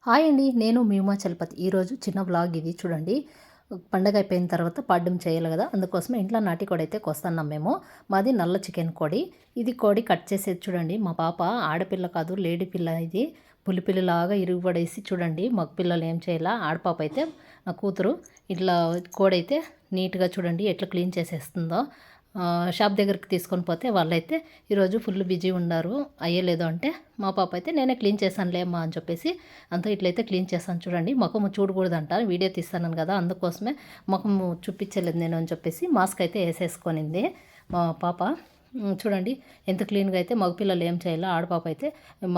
Hi అండి. నేను మీ ఉమా చలపతి. ఈరోజు చిన్న వ్లాగ్ ఇది చూడండి. పండగ అయిపోయిన తర్వాత పాడ్యం చేయాలి కదా, అందుకోసమే ఇంట్లో నాటికోడి అయితే కోస్తున్నాం మేము. మాది నల్ల చికెన్ కోడి. ఇది కోడి కట్ చేసేది చూడండి. మా పాప ఆడపిల్ల కాదు, లేడీ పిల్ల. ఇది పులిపిల్లలాగా ఇరుగుపడేసి చూడండి. మగ పిల్లలు ఏం చేయాలా, ఆడపాప అయితే నా కూతురు ఇట్లా కోడైతే నీట్గా చూడండి ఎట్లా క్లీన్ చేసేస్తుందో. షాప్ దగ్గరికి తీసుకొని పోతే వాళ్ళైతే ఈరోజు ఫుల్ బిజీ ఉన్నారు, అయ్యలేదు అంటే మా పాప అయితే నేనే క్లీన్ చేశానులే అమ్మా అని చెప్పేసి అంతా ఇట్లయితే క్లీన్ చేస్తాను చూడండి. ముఖము చూడకూడదంట, వీడియో తీస్తాను కదా, అందుకోసమే ముఖము చూపించలేదు నేను అని చెప్పేసి మాస్క్ అయితే వేసేసుకొనింది మా పాప. చూడండి ఎంత క్లీన్గా అయితే. మగపిల్లలు ఏం చేయాలో, ఆడపాప అయితే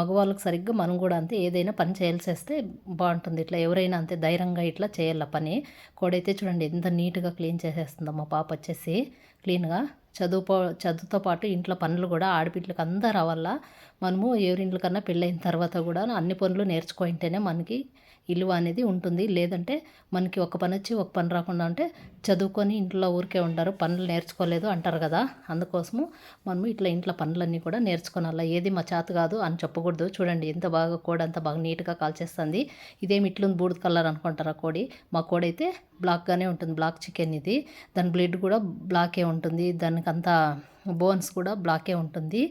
మగవాళ్ళకి సరిగ్గా మనం కూడా అంతే ఏదైనా పని చేయాల్సి వస్తే బాగుంటుంది. ఇట్లా ఎవరైనా అంతే ధైర్యంగా ఇట్లా చేయాల పని. కోడైతే చూడండి ఎంత నీట్గా క్లీన్ చేసేస్తుందో మా పాప వచ్చేసి క్లీన్గా. చదువుతో పాటు ఇంట్లో పనులు కూడా ఆడపిల్లకి అంతా రావాలా. మనము ఎవరింట్లకన్నా పెళ్ళైన తర్వాత కూడా అన్ని పనులు నేర్చుకుంటేనే మనకి విలువ అనేది ఉంటుంది. లేదంటే మనకి ఒక పని వచ్చి ఒక పని రాకుండా ఉంటే చదువుకొని ఇంట్లో ఊరికే ఉంటారు, పనులు నేర్చుకోలేదు అంటారు కదా. అందుకోసము మనము ఇట్లా ఇంట్లో పనులన్నీ కూడా నేర్చుకోనాల. ఏది మా చేత కాదు అని చెప్పకూడదు. చూడండి ఎంత బాగా కోడి అంతా బాగా నీట్గా కాల్చేస్తుంది. ఇదేమి ఇట్లుంది బూడిద కలర్ అనుకుంటారా కోడి. మా కోడి అయితే బ్లాక్గానే ఉంటుంది, బ్లాక్ చికెన్ ఇది. దాని బ్లడ్ కూడా బ్లాకే ఉంటుంది, దానికంతా బోన్స్ కూడా బ్లాకే ఉంటుంది.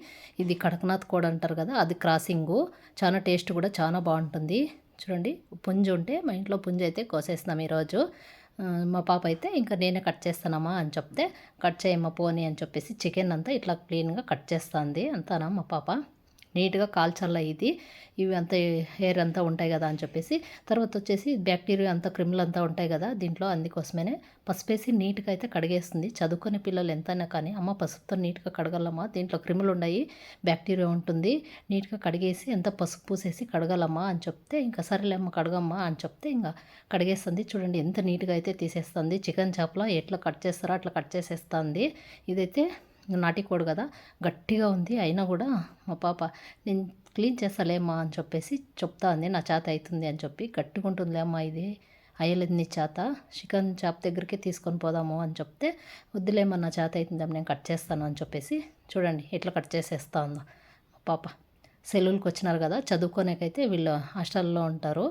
ఇది కడకనాథ్ కోడి అంటారు కదా, అది క్రాసింగు. చాలా టేస్ట్ కూడా చాలా బాగుంటుంది. చూడండి పుంజు ఉంటే మా ఇంట్లో పుంజు అయితే కోసేస్తున్నాం ఈరోజు. మా పాప అయితే ఇంకా నేనే కట్ చేస్తానమ్మా అని చెప్తే కట్ చేయమ్మా పోనీ అని చెప్పేసి చికెన్ అంతా ఇట్లా క్లీన్గా కట్ చేస్తుంది అంతానా మా పాప. నీట్గా కాల్చల్లా ఇది. ఇవి అంతా హెయిర్ అంతా ఉంటాయి కదా అని చెప్పేసి. తర్వాత వచ్చేసి బ్యాక్టీరియా అంతా క్రిములు అంతా ఉంటాయి కదా దీంట్లో, అందుకోసమే పసుపేసి నీట్గా అయితే కడిగేస్తుంది. చదువుకునే పిల్లలు ఎంతైనా కానీ అమ్మ పసుపుతో నీట్గా కడగలమ్మా, దీంట్లో క్రిములు ఉన్నాయి, బ్యాక్టీరియా ఉంటుంది, నీట్గా కడిగేసి ఎంత పసుపు పూసేసి కడగలమ్మా అని చెప్తే ఇంకా సరేలేమ్మ కడగమ్మా అని చెప్తే ఇంకా కడిగేస్తుంది. చూడండి ఎంత నీట్గా అయితే తీసేస్తుంది. చికెన్ చేపల ఎట్లా కట్ చేస్తారో అట్లా కట్ చేసేస్తుంది. ఇదైతే నాటికోడు కదా, గట్టిగా ఉంది. అయినా కూడా మా పాప నేను క్లీన్ చేస్తాలేమ్మా అని చెప్పేసి చెప్తా ఉంది. నా చేత అవుతుంది అని చెప్పి. గట్టిగా ఉంటుందిలే అమ్మా ఇది, అయ్యలేదు నీ చేత, చికెన్ షాప్ దగ్గరికి తీసుకొని పోదాము అని చెప్తే వద్దులేమ్మా నా చేత అవుతుందేమో నేను కట్ చేస్తాను అని చెప్పేసి చూడండి ఎట్లా కట్ చేసేస్తా ఉందో మా పాప. సెలవులకు వచ్చినారు కదా, చదువుకోనేకైతే వీళ్ళు హాస్టల్లో ఉంటారు.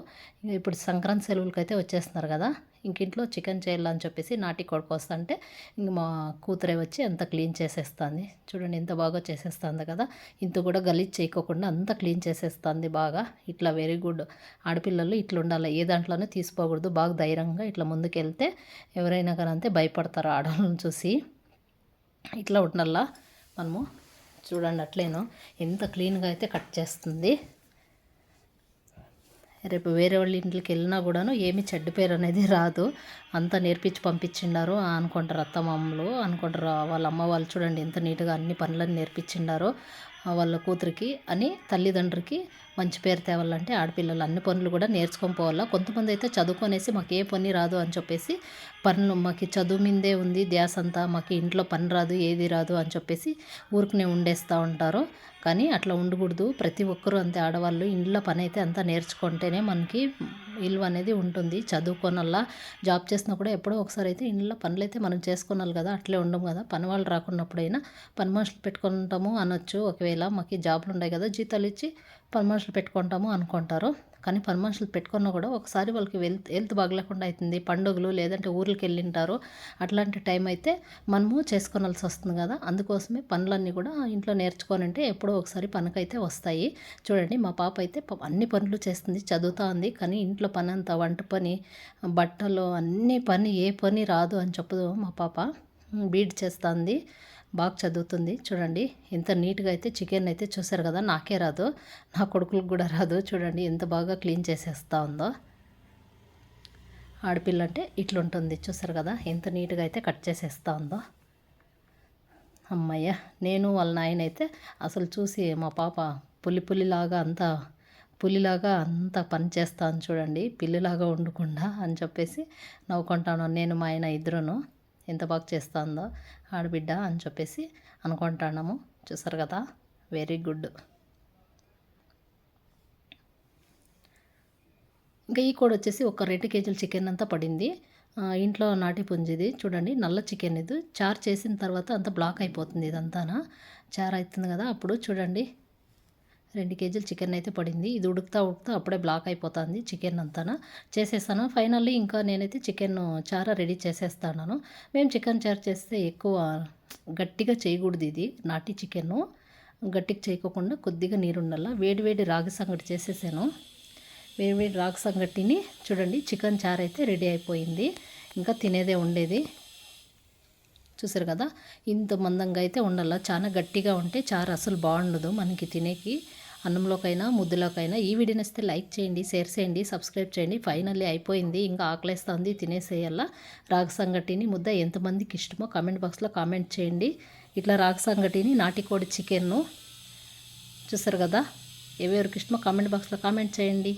ఇప్పుడు సంక్రాంతి సెలవులకి అయితే వచ్చేస్తున్నారు కదా, ఇంట్లో చికెన్ చేయాలని చెప్పేసి నాటి కొడుకు వస్తుంటే ఇంక మా కూతురే వచ్చి అంత క్లీన్ చేసేస్తుంది. చూడండి ఎంత బాగా చేసేస్తుంది కదా, ఇంత కూడా గలీజ్ చేయకోకుండా అంత క్లీన్ చేసేస్తుంది బాగా. ఇట్లా వెరీ గుడ్. ఆడపిల్లలు ఇట్లా ఉండాలి, ఏ దాంట్లోనే తీసుకోకూడదు. బాగా ధైర్యంగా ఇట్లా ముందుకెళ్తే ఎవరైనా కానీ అంతే భయపడతారు ఆడవాళ్ళని చూసి. ఇట్లా ఉండాలా మనము. చూడండి అట్లేను ఎంత క్లీన్గా అయితే కట్ చేస్తుంది. రేపు వేరే వాళ్ళ ఇంట్లోకి వెళ్ళినా కూడాను ఏమి చెడ్డ పేరు అనేది రాదు. అంతా నేర్పించి పంపించిండారు అనుకుంటారు, అత్తమామలు అనుకుంటారు. వాళ్ళ అమ్మ వాళ్ళు చూడండి ఎంత నీట్గా అన్ని పనులను నేర్పించిండారో వాళ్ళ కూతురికి అని. తల్లిదండ్రులకి మంచి పేరు తేవాలంటే ఆడపిల్లలు అన్ని పనులు కూడా నేర్చుకొని పోవాలా. కొంతమంది అయితే చదువుకొనేసి మాకు ఏ పని రాదు అని చెప్పేసి పనులు, మాకు చదువు మీదే ఉంది ధ్యాస అంతా, మాకు ఇంట్లో పని రాదు ఏది రాదు అని చెప్పేసి ఊరికనే ఉండేస్తూ ఉంటారు. కానీ అట్లా ఉండకూడదు. ప్రతి ఒక్కరూ అంతే, ఆడవాళ్ళు ఇంట్లో పని అయితే అంతా నేర్చుకుంటేనే మనకి విలువ అనేది ఉంటుంది. చదువుకోనల్లా జాబ్ చేసినా కూడా ఎప్పుడో ఒకసారి అయితే ఇంట్లో పనులు అయితే మనం చేసుకోనాలి కదా, అట్లే ఉండము కదా. పని వాళ్ళు రాకున్నప్పుడైనా పని మనుషులు పెట్టుకుంటాము అనొచ్చు. ఒకవేళ మాకు జాబులు ఉన్నాయి కదా, జీతాలు ఇచ్చి పని మనుషులు పెట్టుకుంటాము అనుకుంటారు. కానీ పని మనుషులు పెట్టుకున్నా కూడా ఒకసారి వాళ్ళకి హెల్త్ బాగలేకుండా అవుతుంది, పండుగలు లేదంటే ఊర్లకి వెళ్ళింటారు. అట్లాంటి టైం అయితే మనము చేసుకోవాల్సి వస్తుంది కదా. అందుకోసమే పనులన్నీ కూడా ఇంట్లో నేర్చుకోనంటే ఎప్పుడో ఒకసారి పనికైతే వస్తాయి. చూడండి మా పాప అయితే అన్ని పనులు చేస్తుంది, చదువుతూ ఉంది. కానీ ఇంట్లో పని అంతా, వంట పని, బట్టలు, అన్ని పని, ఏ పని రాదు అని చెప్పదు మా పాప. బీడ్ చేస్తుంది, బాగా చదువుతుంది. చూడండి ఎంత నీట్గా అయితే చికెన్ అయితే చూసారు కదా, నాకే రాదు, నా కొడుకులకు కూడా రాదు. చూడండి ఎంత బాగా క్లీన్ చేసేస్తూ ఉందో. ఆడపిల్ల అంటే ఇట్లుంటుంది చూసారు కదా, ఎంత నీట్గా అయితే కట్ చేసేస్తూ ఉందో. అమ్మయ్య, నేను వాళ్ళ నాయన అయితే అసలు చూసి మా పాప పులిలాగా అంత పని చేస్తాను చూడండి, పిల్లిలాగా ఉండకుండా అని చెప్పేసి నవ్వుకుంటాను. నేను మా ఆయన ఇద్దరును ఎంత బాగా చేస్తుందో ఆడబిడ్డ అని చెప్పేసి అనుకుంటున్నాము. చూసారు కదా, వెరీ గుడ్. ఇంకా ఈ కూడా వచ్చేసి ఒక 2 కేజీల చికెన్ అంతా పడింది. ఇంట్లో నాటి పుంజిది చూడండి, నల్ల చికెన్ ఇది. చారు చేసిన తర్వాత అంతా బ్లాక్ అయిపోతుంది ఇదంతానా, చారు అవుతుంది కదా అప్పుడు చూడండి 2 కేజీలు చికెన్ అయితే పడింది. ఇది ఉడుకుతా అప్పుడే బ్లాక్ అయిపోతుంది చికెన్ అంతాను. చేసేసాను. ఫైనల్లీ ఇంకా నేనైతే చికెన్ చారు రెడీ చేసేస్తున్నాను. మేము చికెన్ చారు చేస్తే ఎక్కువ గట్టిగా చేయకూడదు, ఇది నాటి చికెను. గట్టిగా చేయకోకుండా కొద్దిగా నీరుండాల. వేడి వేడి రాగి సంగటి చేసేసాను. వేడి వేడి రాగి సంగటిని చూడండి, చికెన్ చారు అయితే రెడీ అయిపోయింది. ఇంకా తినేదే ఉండేది. చూసారు కదా, ఇంత మందంగా అయితే ఉండాల. చాలా గట్టిగా ఉంటే చారు అసలు బాగుండదు మనకి తినేకి, అన్నంలోకైనా ముద్దలోకైనా. ఈ వీడియో నచ్చితే లైక్ చేయండి, షేర్ చేయండి, సబ్స్క్రైబ్ చేయండి. ఫైనల్లీ అయిపోయింది, ఇంకా ఆకలేస్తుంది, తినేసేయాల. రాగి సంగటిని ముద్ద ఎంతమందికి ఇష్టమో కామెంట్ బాక్స్లో కామెంట్ చేయండి. ఇట్లా రాగి సంగటిని నాటికోడి చికెన్ను చూసారు కదా, ఎవరికి ఇష్టమో కామెంట్ బాక్స్లో కామెంట్ చేయండి.